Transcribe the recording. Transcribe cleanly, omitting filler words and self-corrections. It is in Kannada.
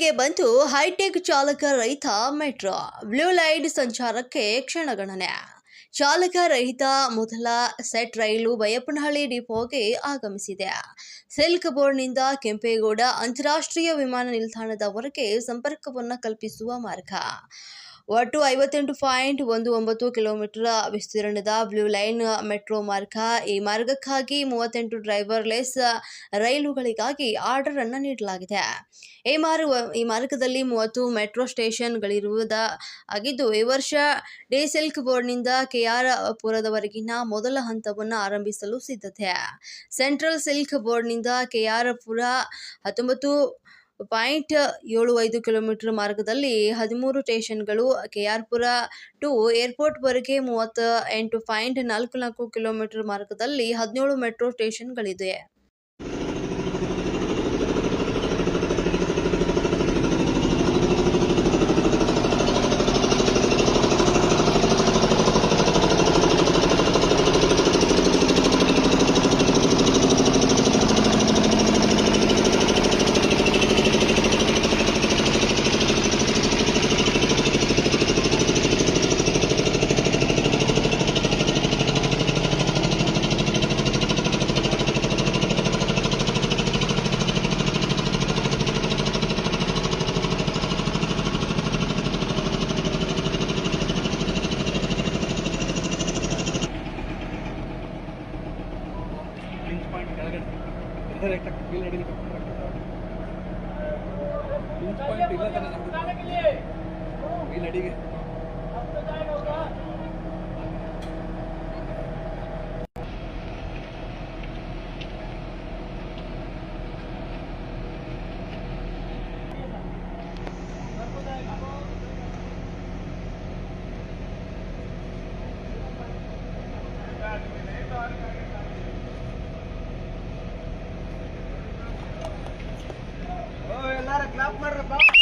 ಬೆಳವಣಿಗೆ ಬಂತು ಹೈಟೆಕ್ ಚಾಲಕ ರಹಿತ ಮೆಟ್ರೋ ಬ್ಲೂ ಲೈಟ್ ಸಂಚಾರಕ್ಕೆ ಕ್ಷಣಗಣನೆ. ಚಾಲಕ ರಹಿತ ಮೊದಲ ಸೆಟ್ ರೈಲು ಬೈಯಪ್ಪನಹಳ್ಳಿ ಡಿಪೋಗೆ ಆಗಮಿಸಿದೆ. ಸಿಲ್ಕ್ ಬೋರ್ಡ್ನಿಂದ ಕೆಂಪೇಗೌಡ ಅಂತಾರಾಷ್ಟ್ರೀಯ ವಿಮಾನ ನಿಲ್ದಾಣದವರೆಗೆ ಸಂಪರ್ಕವನ್ನು ಕಲ್ಪಿಸುವ ಮಾರ್ಗ. ಒಟ್ಟು 58.19 ಕಿಲೋಮೀಟರ್ ವಿಸ್ತೀರ್ಣದ ಬ್ಲೂ ಲೈನ್ ಮೆಟ್ರೋ ಮಾರ್ಗ. ಈ ಮಾರ್ಗಕ್ಕಾಗಿ 38 ಡ್ರೈವರ್ಲೆಸ್ ರೈಲುಗಳಿಗಾಗಿ ಆರ್ಡರ್ ಅನ್ನು ನೀಡಲಾಗಿದೆ. ಈ ಮಾರ್ಗದಲ್ಲಿ 30 ಮೆಟ್ರೋ ಸ್ಟೇಷನ್ಗಳಿರುವುದಾಗಿದ್ದು, ಈ ವರ್ಷ ಡಿ ಸಿಲ್ಕ್ ಬೋರ್ಡ್ನಿಂದ ಕೆಆರ್ ಪುರದವರೆಗಿನ ಮೊದಲ ಹಂತವನ್ನು ಆರಂಭಿಸಲು ಸಿದ್ಧತೆ. ಸೆಂಟ್ರಲ್ ಸಿಲ್ಕ್ ಬೋರ್ಡ್ನಿಂದ ಕೆಆರ್ ಪುರ 19.75 ಕಿಲೋಮೀಟರ್ ಮಾರ್ಗದಲ್ಲಿ 13 ಸ್ಟೇಷನ್ಗಳು, ಕೆಆರ್ಪುರ ಟು ಏರ್ಪೋರ್ಟ್ವರೆಗೆ 38.44 ಕಿಲೋಮೀಟರ್ ಮಾರ್ಗದಲ್ಲಿ 17 ಮೆಟ್ರೋ ಸ್ಟೇಷನ್ಗಳಿವೆ. ಎಲ್ಲಾರ ಕ್ಲಾಪ್ ಮಾಡ್ರಪ್ಪ.